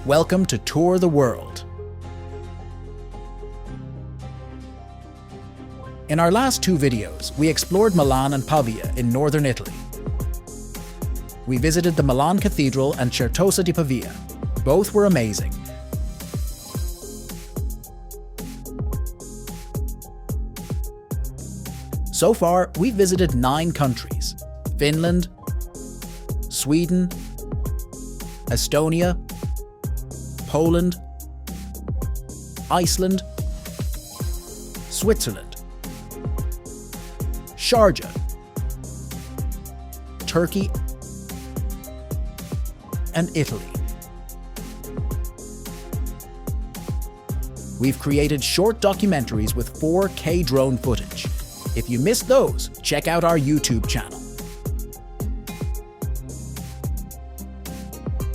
Welcome to Tour the World. In our last two videos, we explored Milan and Pavia in northern Italy. We visited the Milan Cathedral and Certosa di Pavia. Both were amazing. So far, we've visited 9 countries: Finland, Sweden, Estonia, Poland, Iceland, Switzerland, Sharjah, Turkey, and Italy. We've created short documentaries with 4K drone footage. If you missed those, check out our YouTube channel.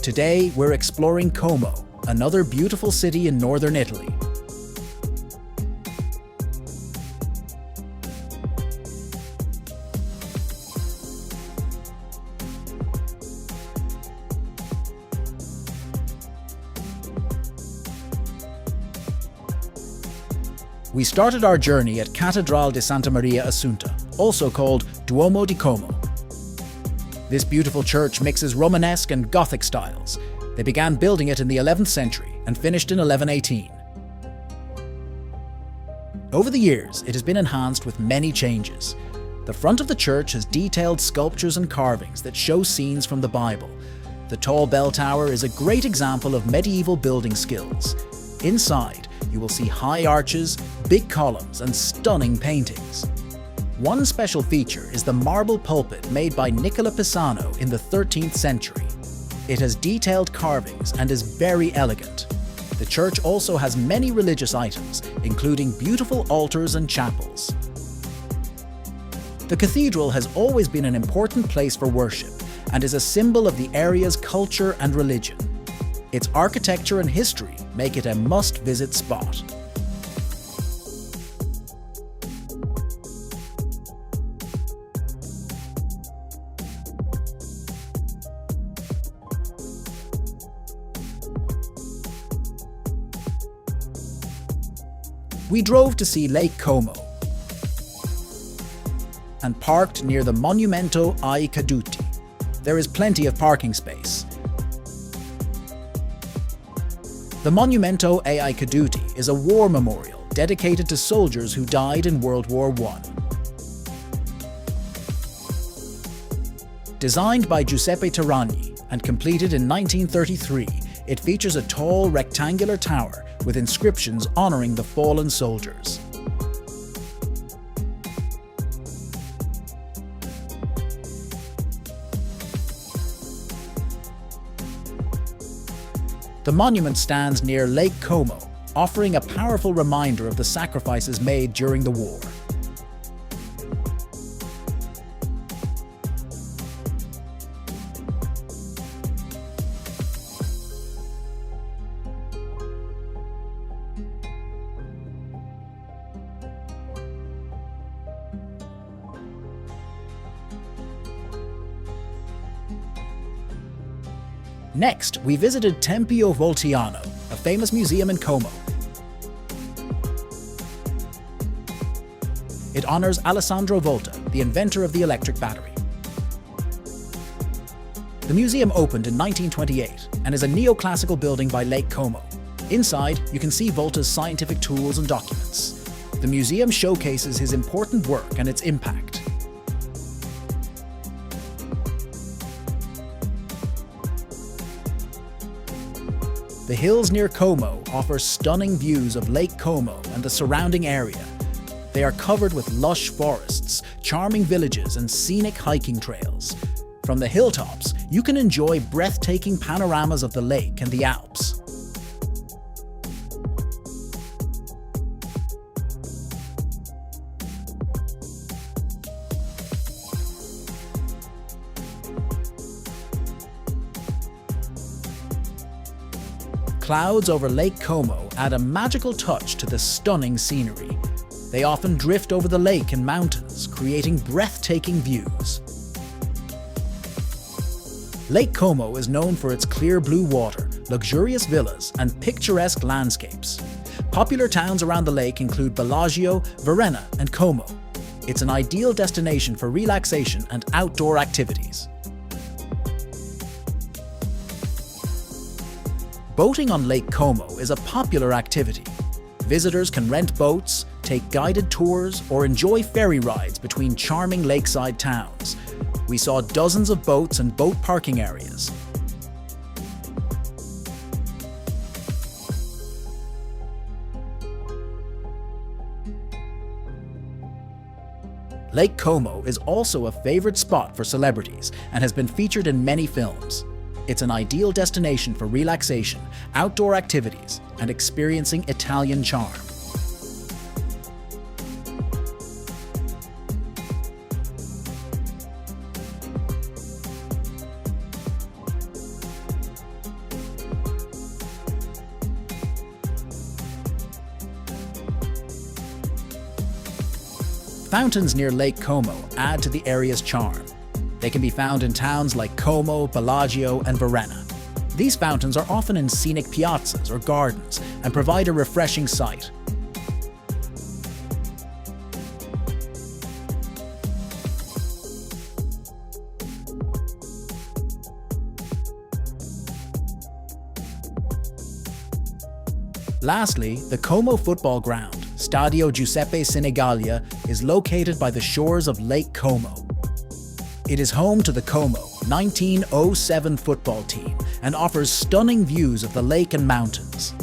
Today, we're exploring Como, another beautiful city in northern Italy. We started our journey at Cathedral di Santa Maria Assunta, also called Duomo di Como. This beautiful church mixes Romanesque and Gothic styles. They began building it in the 11th century and finished in 1118. Over the years, it has been enhanced with many changes. The front of the church has detailed sculptures and carvings that show scenes from the Bible. The tall bell tower is a great example of medieval building skills. Inside, you will see high arches, big columns, and stunning paintings. One special feature is the marble pulpit made by Nicola Pisano in the 13th century. It has detailed carvings and is very elegant. The church also has many religious items, including beautiful altars and chapels. The cathedral has always been an important place for worship and is a symbol of the area's culture and religion. Its architecture and history make it a must-visit spot. We drove to see Lake Como and parked near the Monumento ai Caduti. There is plenty of parking space. The Monumento ai Caduti is a war memorial dedicated to soldiers who died in World War I. Designed by Giuseppe Tiragni and completed in 1933, it features a tall rectangular tower with inscriptions honoring the fallen soldiers. The monument stands near Lake Como, offering a powerful reminder of the sacrifices made during the war. Next, we visited Tempio Voltiano, a famous museum in Como. It honors Alessandro Volta, the inventor of the electric battery. The museum opened in 1928 and is a neoclassical building by Lake Como. Inside, you can see Volta's scientific tools and documents. The museum showcases his important work and its impact. The hills near Como offer stunning views of Lake Como and the surrounding area. They are covered with lush forests, charming villages, and scenic hiking trails. From the hilltops, you can enjoy breathtaking panoramas of the lake and the Alps. Clouds over Lake Como add a magical touch to the stunning scenery. They often drift over the lake and mountains, creating breathtaking views. Lake Como is known for its clear blue water, luxurious villas, and picturesque landscapes. Popular towns around the lake include Bellagio, Varenna, and Como. It's an ideal destination for relaxation and outdoor activities. Boating on Lake Como is a popular activity. Visitors can rent boats, take guided tours, or enjoy ferry rides between charming lakeside towns. We saw dozens of boats and boat parking areas. Lake Como is also a favorite spot for celebrities and has been featured in many films. It's an ideal destination for relaxation, outdoor activities, and experiencing Italian charm. Fountains near Lake Como add to the area's charm. They can be found in towns like Como, Bellagio, and Varenna. These fountains are often in scenic piazzas or gardens and provide a refreshing sight. Lastly, the Como football ground, Stadio Giuseppe Sinigalia, is located by the shores of Lake Como. It is home to the Como 1907 football team and offers stunning views of the lake and mountains.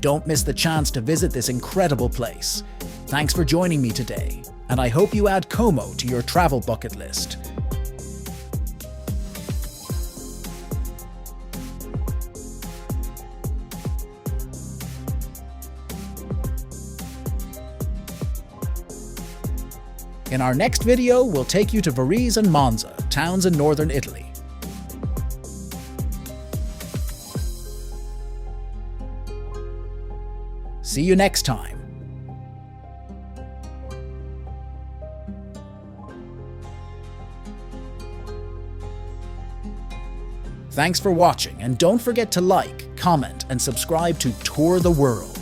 Don't miss the chance to visit this incredible place. Thanks for joining me today, and I hope you add Como to your travel bucket list. In our next video, we'll take you to Varese and Monza, towns in northern Italy. See you next time. Thanks for watching, and don't forget to like, comment, and subscribe to Tour the World.